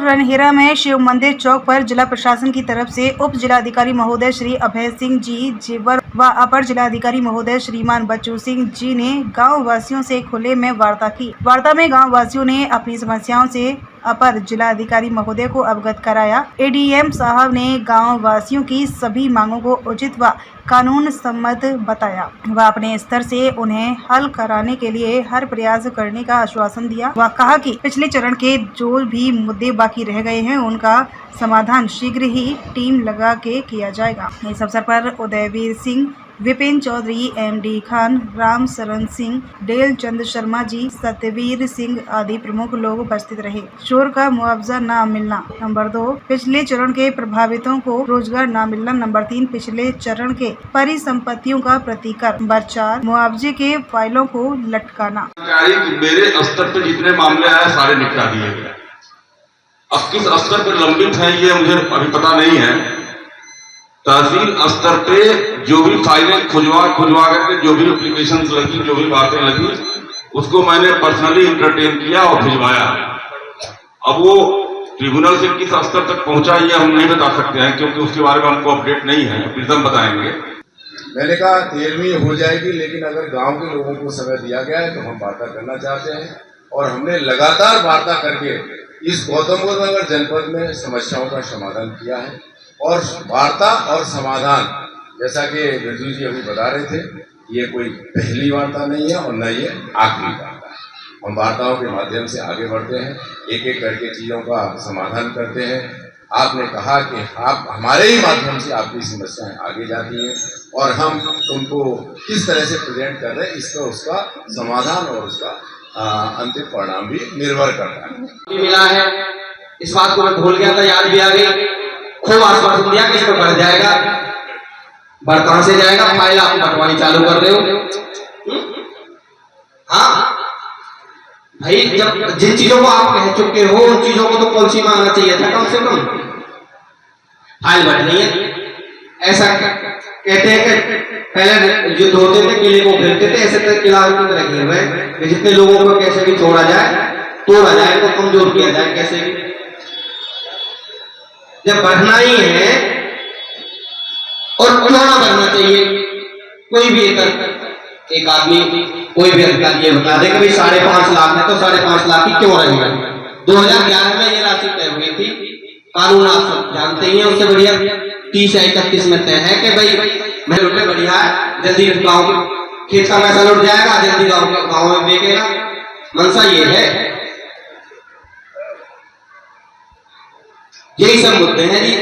रणहीरा में शिव मंदिर चौक पर जिला प्रशासन की तरफ से उप जिलाधिकारी महोदय श्री अभय सिंह जी जेवर व अपर जिलाधिकारी महोदय श्रीमान बच्चू सिंह जी ने गांव वासियों से खुले में वार्ता की। वार्ता में गांव वासियों ने अपनी समस्याओं से अपर जिलाधिकारी महोदय को अवगत कराया। एडीएम साहब ने गांव वासियों की सभी मांगों को उचित व कानून सम्मत बताया व अपने स्तर से उन्हें हल कराने के लिए हर प्रयास करने का आश्वासन दिया व कहा कि पिछले चरण के जो भी मुद्दे बाकी रह गए हैं उनका समाधान शीघ्र ही टीम लगा के किया जाएगा। इस अवसर पर उदयवीर सिंह, विपिन चौधरी, एमडी खान, राम शरण सिंह, डेल चंद शर्मा जी, सत्यवीर सिंह आदि प्रमुख लोग उपस्थित रहे। शोर का मुआवजा न मिलना। नंबर 2, पिछले चरण के प्रभावितों को रोजगार न मिलना। नंबर 3, पिछले चरण के परिसंपत्तियों का प्रतिकर। नंबर 4, मुआवजे के फाइलों को लटकाना। मेरे स्तर पर जितने मामले आए सारे निपटा दिए गए। अब किस स्तर पर लंबित है ये मुझे अभी पता नहीं है। तहसील स्तर पे जो भी फाइलें खुजवा करके जो भी एप्लीकेशन लगी, जो भी बातें लगी, उसको मैंने पर्सनली इंटरटेन किया और भिजवाया। अब वो ट्रिब्यूनल से किस स्तर तक पहुंचा ये हम नहीं बता सकते हैं क्योंकि उसके बारे में हमको अपडेट नहीं है, प्रीतम बताएंगे। मैंने कहा 13वीं हो जाएगी, लेकिन अगर गांव के लोगों को समय दिया गया है तो हम वार्ता करना चाहते हैं और हमने लगातार वार्ता करके इस गौतमबुद्ध नगर जनपद में समस्याओं का समाधान किया है। और वार्ता और समाधान, जैसा कि बिरजू जी अभी बता रहे थे, ये कोई पहली वार्ता नहीं है और न ये आखिरी वार्ता है। हम वार्ताओं के माध्यम से आगे बढ़ते हैं, एक एक करके चीजों का समाधान करते हैं। आपने कहा कि आप हमारे ही माध्यम से आपकी समस्याएं आगे जाती हैं और हम उनको किस तरह से प्रेजेंट कर रहे हैं, इसका उसका समाधान और उसका अंतिम परिणाम भी निर्भर करता है। मिला है, इस बात को मैं भूल गया था, याद भी आ गई। खूब आश्वासन दिया कि इसको बढ़ जाएगा। बढ़ कहां से जाएगा? फाइल आप बंटवानी चालू कर रहे हो। हाँ भाई, जब जिन चीजों को आप कह चुके हो उन चीजों को तो पॉलिसी मांगना चाहिए था कम से कम। फाइल बढ़ नहीं है। ऐसा कहते हैं कि पहले युद्ध होते थे, किले को घेरते थे, ऐसे तो किला की तरह घेर रहे हैं। जितने लोगों को कैसे भी तोड़ा जाए तो कमजोर किया जाए कैसे भी। जब बढ़ना ही है और क्यों ना बढ़ना चाहिए, कोई भी एक आदमी, कोई भी अधिकारी ये बता दे कि भाई 5.5 लाख है तो 5.5 लाख की क्यों रहेगा। 2011 में ये राशि तय हुई थी। कानून आप सब जानते ही हैं, उससे बढ़िया 30 या 31 में तय है कि भाई मैं लुटे बढ़िया है, जल्दी गाँव खेत का पैसा लुट जाएगा, जल्दी गाँव में बेचेगा। मनसा ये है, यही सब मुद्दे हैं जी।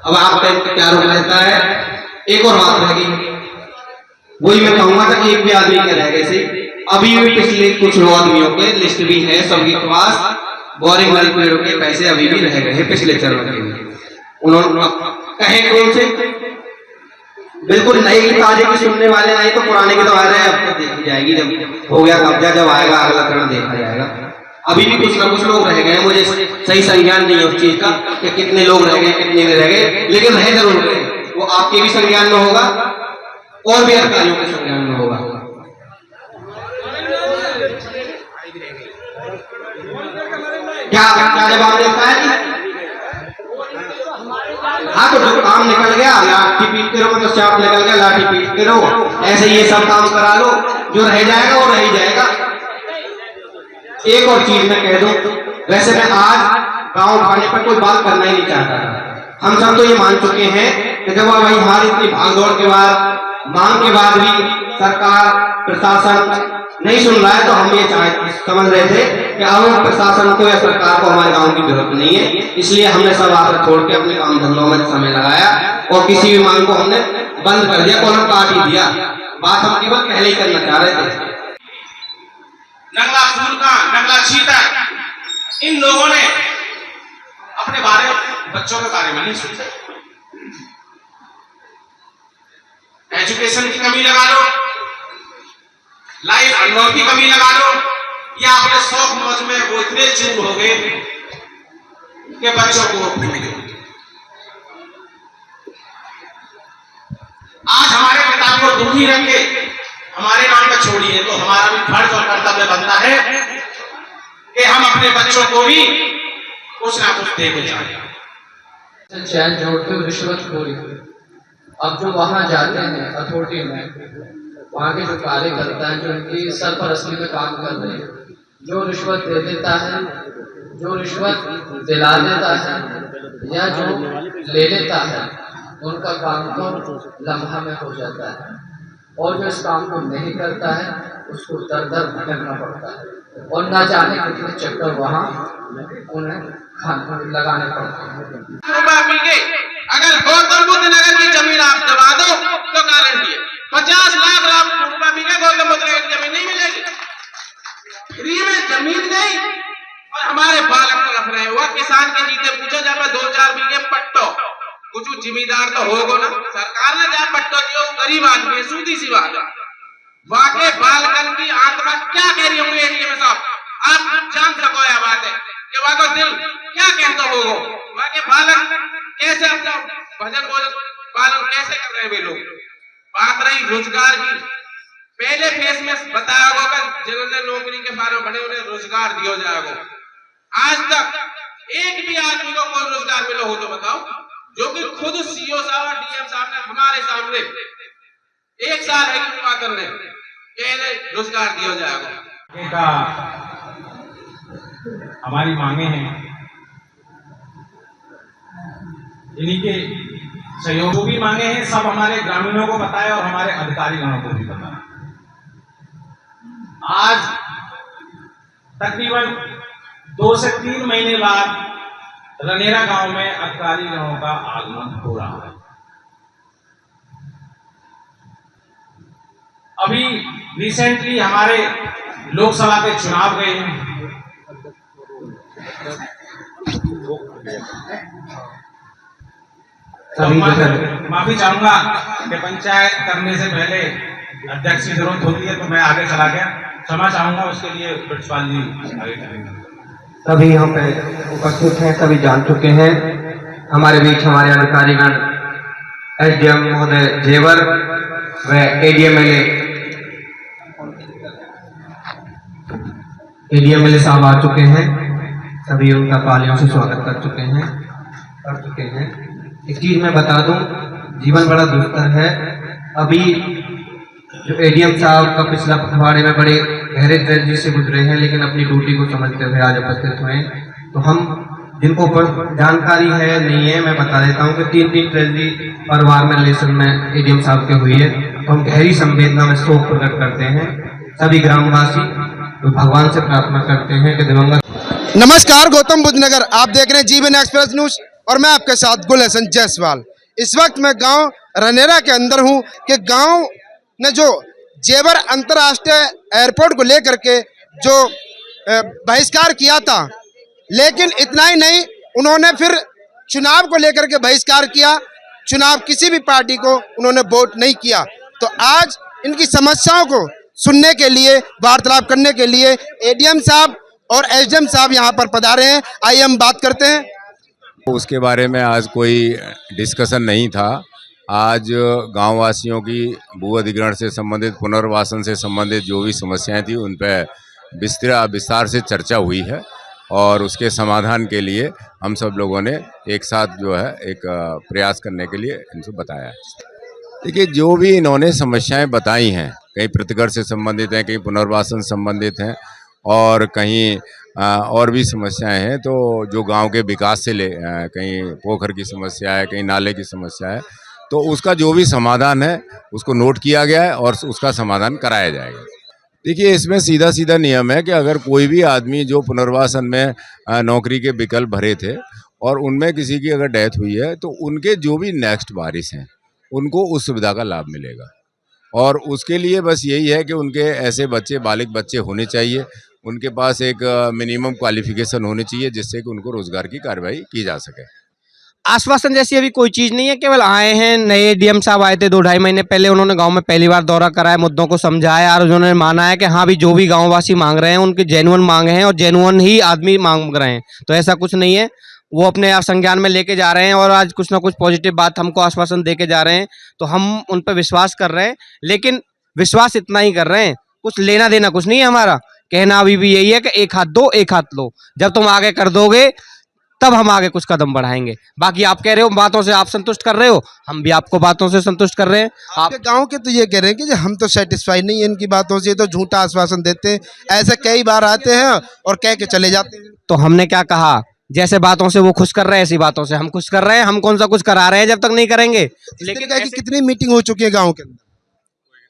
अब आप टाइम पे क्या रोक रहता है। एक और बात रह गई, वही मैं कहूंगा था कि एक भी आदमी के रह गए से अभी भी पिछले कुछ आदमियों के लिस्ट भी है सबके पास, बोरिंग वाले पेड़ों के पैसे अभी भी रह गए हैं पिछले चरण के। उन्होंने कहे कौन से, बिल्कुल नई ताजे की सुनने वाले नहीं तो पुराने की तो आ रहे हैं। अब तो देखी जाएगी, जब हो गया कब्जा, जब आएगा अगला चरण देखा जाएगा। अभी भी कुछ ना कुछ लोग रह गए, मुझे सही संज्ञान नहीं है उस चीज का कि कितने लोग रह गए कितने नहीं रह गए, लेकिन रह जरूर गए। वो आपके भी संज्ञान में होगा और भी अधिकारियों के संज्ञान में होगा। क्या जवाब देता है? हाँ, तो जो काम निकल गया लाठी पीटते रहो, मतलब चाप निकल गया लाठी पीटते रहो। ऐसे ये सब काम करा लो, जो रह जाएगा वो रह जाएगा। एक और चीज मैं कह दूं, वैसे मैं आज गांव उठाने पर कोई बात करना ही नहीं चाहता। हम सब तो ये मान चुके हैं कि जब भाई हमारी इतनी भागदौड़ के बाद, मांग के बाद भी सरकार प्रशासन नहीं सुन रहा है, तो हम ये समझ रहे थे कि अब प्रशासन को या सरकार को हमारे गांव की जरूरत नहीं है। इसलिए हमने सब आकर छोड़ के अपने काम धंधों में समय लगाया और किसी भी मांग को हमने बंद कर दिया, कॉलम काट ही दिया। बात हम केवल पहले ही करना चाह रहे थे। नगला फूलका, नगला चीता, इन लोगों ने अपने बारे में, बच्चों के बारे में नहीं सोचा। एजुकेशन की कमी लगा लो, लाइफ अनुभव की कमी लगा लो, या अपने शौक मौज में वो इतने चूर हो गए कि बच्चों को वो भूल गए। आज हमारे पिता को दुखी रखे, हमारे नाम पे छोड़िए, तो हमारा भी फर्ज और कर्तव्य बनता है कि हम अपने बच्चों को भी कुछ ना कुछ दे के जाए। चैन जोड़ते हुए रिश्वतखोरी। अब जो वहां जाते हैं अथॉरिटी में, वहां के जो कार्यकर्ता हैं जो इनकी सरपरस्ती में काम कर रहे हैं, जो रिश्वत दे देता है, जो रिश्वत दिला देता है या जो ले लेता है, उनका काम तो लम्हा में हो जाता है, और जो इस काम को नहीं करता है उसको दर दर भटकना पड़ता है, और ना जाने कितने चक्कर वहाँ उन्हें लगाने पड़ते हैं। अगर गौतम बुद्ध नगर की जमीन आप दबा दो तो गारंटी है 50 लाख रुपए बीघे गौतम बुद्ध नगर की जमीन नहीं मिलेगी। फ्री में जमीन नहीं और हमारे बालक तड़प रहे। वह किसान के जीते पूछो जब 2-4 बीघे पट्टो कुछ जिम्मेदार तो होगो ना, सरकार ने जहाँ पट्टो दियो गरीब आदमी है, सूदी सी बात है। वाकई बालकन की आत्मा क्या कह रही होंगे एरिया में साहब, आप जान सको यह बात है कि वहां का दिल क्या कहता होगा, वहां के बालक कैसे अपना भजन पालन कैसे कर रहे हैं वे लोग। बात रही रोजगार की, पहले फेस में बताया होगा जिन्होंने नौकरी के फार्म बने उन्हें रोजगार दिया जाएगा। आज तक एक भी आदमी को कोई रोजगार मिला हो तो बताओ, जो कि खुद सीओ साहब और डीएम साहब ने हमारे सामने 1 साल है कि उत्पादन ने रोजगार दिया जाएगा। हमारी मांगे हैं, इन्हीं के सहयोग को भी मांगे हैं, सब हमारे ग्रामीणों को बताए और हमारे अधिकारी गणों को भी बताए। आज तकरीबन 2 से 3 महीने बाद रनेरा गांव में अधिकारी गणों का आगमन हो रहा है। अभी रिसेंटली हमारे लोकसभा के चुनाव गए हैं, माफी चाहूंगा कि पंचायत करने से पहले अध्यक्ष की जरूरत होती है तो मैं आगे चला गया, क्षमा चाहूंगा उसके लिए। ब्रजपाल जी आगे करेंगे। सभी यहाँ पे उपस्थित हैं, सभी जान चुके हैं। हमारे बीच हमारे अधिकारीगण एसडीएम महोदय जेवर व एडीएमएलए साहब आ चुके हैं, सभी उनका तालियों से स्वागत कर चुके हैं। एक चीज मैं बता दूं, जीवन बड़ा दुस्तर है। अभी जो एडीएम साहब का पिछला पखवाड़े में बड़े गहरे ट्रेजेडी से गुजरे हैं, लेकिन अपनी ड्यूटी को समझते हुए आज उपस्थित हुए। तो हम जिनको जानकारी है नहीं है, मैं बता देता हूँ कि 3 ट्रेजेडी परिवार में रिलेशन में एडीएम साहब के हुई है। तो हम गहरी संवेदना में शोक प्रकट करते हैं। सभी ग्रामवासी तो भगवान से प्रार्थना करते हैं कि दिवंगत। नमस्कार, गौतम बुद्ध नगर आप देख रहे हैं जीवन एक्सप्रेस न्यूज और मैं आपके साथ गुलहसन जायसवाल। इस वक्त मैं गांव रनेरा के अंदर हूं कि गांव ने जो जेवर अंतर्राष्ट्रीय एयरपोर्ट को लेकर के जो बहिष्कार किया था, लेकिन इतना ही नहीं, उन्होंने फिर चुनाव को लेकर के बहिष्कार किया। चुनाव किसी भी पार्टी को उन्होंने वोट नहीं किया। तो आज इनकी समस्याओं को सुनने के लिए, वार्तालाप करने के लिए एडीएम साहब और एसडीएम साहब यहाँ पर पधारे हैं। आइए हम बात करते हैं। उसके बारे में आज कोई डिस्कशन नहीं था। आज गांववासियों की भू अधिग्रहण से संबंधित, पुनर्वासन से संबंधित जो भी समस्याएं थी उन पर विस्तार से चर्चा हुई है और उसके समाधान के लिए हम सब लोगों ने एक साथ जो है एक प्रयास करने के लिए इनसे बताया है। देखिए, जो भी इन्होंने समस्याएं बताई हैं, कहीं प्रतिकर से संबंधित हैं, कहीं पुनर्वासन संबंधित हैं और कहीं और भी समस्याएं हैं। तो जो गांव के विकास से कहीं पोखर की समस्या है, कहीं नाले की समस्या है, तो उसका जो भी समाधान है उसको नोट किया गया है और उसका समाधान कराया जाएगा। देखिए, इसमें सीधा सीधा नियम है कि अगर कोई भी आदमी जो पुनर्वासन में नौकरी के विकल्प भरे थे और उनमें किसी की अगर डेथ हुई है तो उनके जो भी नेक्स्ट वारिस हैं उनको उस सुविधा का लाभ मिलेगा। और उसके लिए बस यही है कि उनके ऐसे बच्चे, बालिग बच्चे होने चाहिए, उनके पास एक मिनिमम क्वालिफिकेशन होनी चाहिए जिससे कि उनको रोजगार की कार्रवाई की जा सके। आश्वासन जैसी अभी कोई चीज नहीं है, केवल आए हैं। नए डीएम साहब आए थे 2-2.5 महीने पहले, उन्होंने गांव में पहली बार दौरा कराया, मुद्दों को समझाया और उन्होंने माना है कि हाँ भी जो भी गांववासी मांग रहे हैं उनके जेन्युइन मांग हैं और जेन्युइन ही आदमी मांग रहे हैं। तो ऐसा कुछ नहीं है, वो अपने आप संज्ञान में लेके जा रहे हैं और आज कुछ ना कुछ पॉजिटिव बात हमको आश्वासन दे के जा रहे हैं। तो हम उन पर विश्वास कर रहे हैं, लेकिन विश्वास इतना ही कर रहे हैं, कुछ लेना देना कुछ नहीं है हमारा। कहना अभी भी यही है कि एक हाथ दो एक हाथ लो। जब तुम आगे कर दोगे तब हम आगे कुछ कदम बढ़ाएंगे। बाकी आप कह रहे हो बातों से आप संतुष्ट कर रहे हो, हम भी आपको बातों से संतुष्ट कर रहे हैं। आप आपके गांव के तो ये कह रहे हैं कि जी हम तो सेटिस्फाई नहीं है इनकी बातों से, तो झूठा आश्वासन देते हैं, ऐसे कई बार आते हैं और कह के चले जाते हैं। तो हमने क्या कहा, जैसे बातों से वो खुश कर रहे हैं ऐसी बातों से हम खुश कर रहे हैं। हम कौन सा कुछ करा रहे हैं जब तक नहीं करेंगे। लेकिन की कितनी मीटिंग हो चुकी है गाँव के अंदर?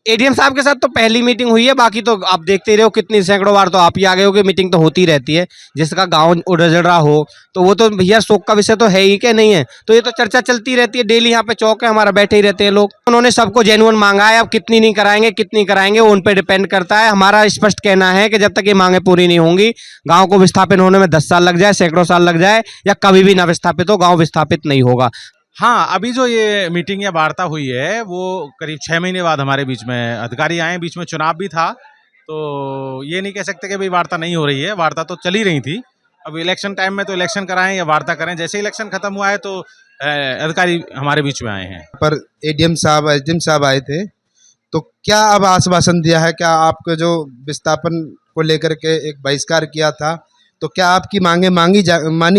एडीएम साहब के साथ तो पहली मीटिंग हुई है, बाकी तो आप देखते ही रहो कितनी सैकड़ों बार तो आप ही आगे हो कि मीटिंग तो होती रहती है। जिसका गांव उजड़ रहा हो तो वो तो भैया शोक का विषय तो है ही कि नहीं है, तो ये तो चर्चा चलती रहती है डेली। यहाँ पे चौक है हमारा, बैठे ही रहते हैं लोग। उन्होंने सबको जेन्युइन मांगा है, अब कितनी नहीं कराएंगे कितनी कराएंगे वो उन पर डिपेंड करता है। हमारा स्पष्ट कहना है कि जब तक ये मांगे पूरी नहीं होंगी, गाँव को विस्थापित होने में 10 साल लग जाए, सैकड़ों साल लग जाए, या कभी भी ना विस्थापित हो, गाँव विस्थापित नहीं होगा। हाँ, अभी जो ये मीटिंग या वार्ता हुई है वो करीब 6 महीने बाद हमारे बीच में अधिकारी आए। बीच में चुनाव भी था, तो ये नहीं कह सकते कि भाई वार्ता नहीं हो रही है, वार्ता तो चली रही थी। अब इलेक्शन टाइम में तो इलेक्शन कराएं या वार्ता करें, जैसे इलेक्शन खत्म हुआ है तो अधिकारी हमारे बीच में आए हैं। पर एडीएम साहब एसडीएम साहब आए थे, तो क्या अब आश्वासन दिया है? क्या आपके जो विस्थापन को लेकर के एक बहिष्कार किया था, तो क्या आपकी मांगे मानी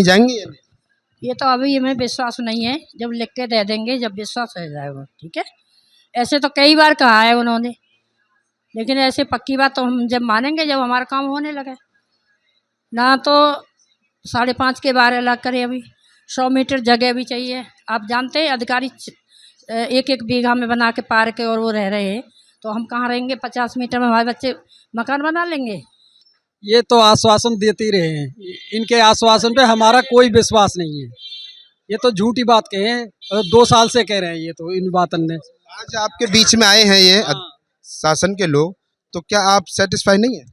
जाएंगी? ये तो अभी हमें विश्वास नहीं है, जब लिख के दे देंगे, जब विश्वास हो जाएगा। ठीक है, ऐसे तो कई बार कहा है उन्होंने, लेकिन ऐसे पक्की बात तो हम जब मानेंगे जब हमारा काम होने लगे ना। तो 5.5 के बार अलग करें, अभी 100 मीटर जगह भी चाहिए। आप जानते हैं अधिकारी 1-1 बीघा में बना के पार्क और वो रह रहे हैं, तो हम कहाँ रहेंगे? 50 मीटर में हमारे बच्चे मकान बना लेंगे। ये तो आश्वासन देते ही रहे हैं, इनके आश्वासन पे हमारा कोई विश्वास नहीं है। ये तो झूठी बात कहे हैं, 2 साल से कह रहे हैं ये तो इन बातन ने। आज आपके बीच में आए हैं ये शासन के लोग, तो क्या आप सेटिस्फाई नहीं है?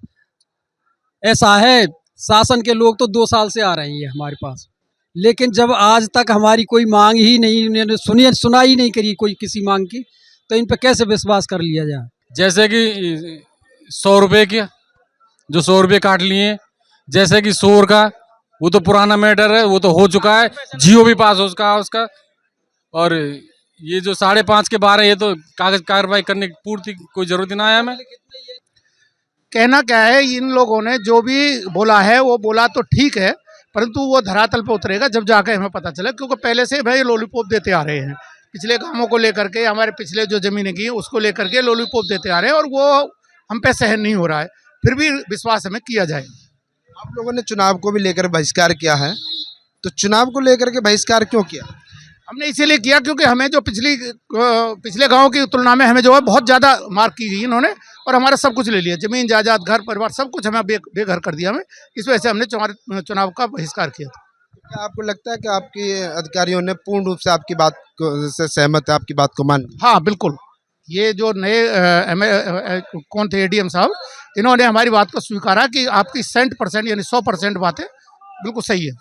ऐसा है, शासन के लोग तो 2 साल से आ रहे हैं हमारे पास, लेकिन जब आज तक हमारी कोई मांग ही नहीं, उन्होंने सुनाई नहीं करी कोई किसी मांग की, तो इन पे कैसे विश्वास कर लिया जाए? जैसे कि 100 रुपये की जो 100 रुपये काट लिए, जैसे कि शोर का, वो तो पुराना मैटर है, वो तो हो चुका है, जियो भी पास हो चुका है उसका। और ये जो 5.5 के बार है, ये तो कागज कार्रवाई करने की पूर्ति कोई जरूरत ही ना है हमें। कहना क्या है, इन लोगों ने जो भी बोला है वो बोला तो ठीक है, परंतु वो धरातल पे उतरेगा जब जाके हमें पता चले। क्योंकि पहले से भाई लॉलीपॉप देते आ रहे हैं, पिछले कामों को लेकर के, हमारे पिछले जो जमीनें की उसको लेकर के लॉलीपॉप देते आ रहे हैं, और वो हम पे सहन नहीं हो रहा है। फिर भी विश्वास हमें किया जाए। आप लोगों ने चुनाव को भी लेकर बहिष्कार किया है, तो चुनाव को लेकर के बहिष्कार क्यों किया? हमने इसीलिए किया क्योंकि हमें जो पिछले गांव की तुलना में हमें जो है बहुत ज़्यादा मार्क की गई इन्होंने, और हमारा सब कुछ ले लिया, जमीन जायदाद घर परिवार सब कुछ हमें बेघर कर दिया हमें। इस वजह से हमने चुनाव का बहिष्कार किया था। क्या आपको लगता है कि आपके अधिकारियों ने पूर्ण रूप से आपकी बात से सहमत है, आपकी बात को मान? हाँ बिल्कुल, ये जो नए कौन थे एडीएम साहब, इन्होंने हमारी बात को स्वीकारा कि आपकी 100% यानी 100% बातें बिल्कुल सही है।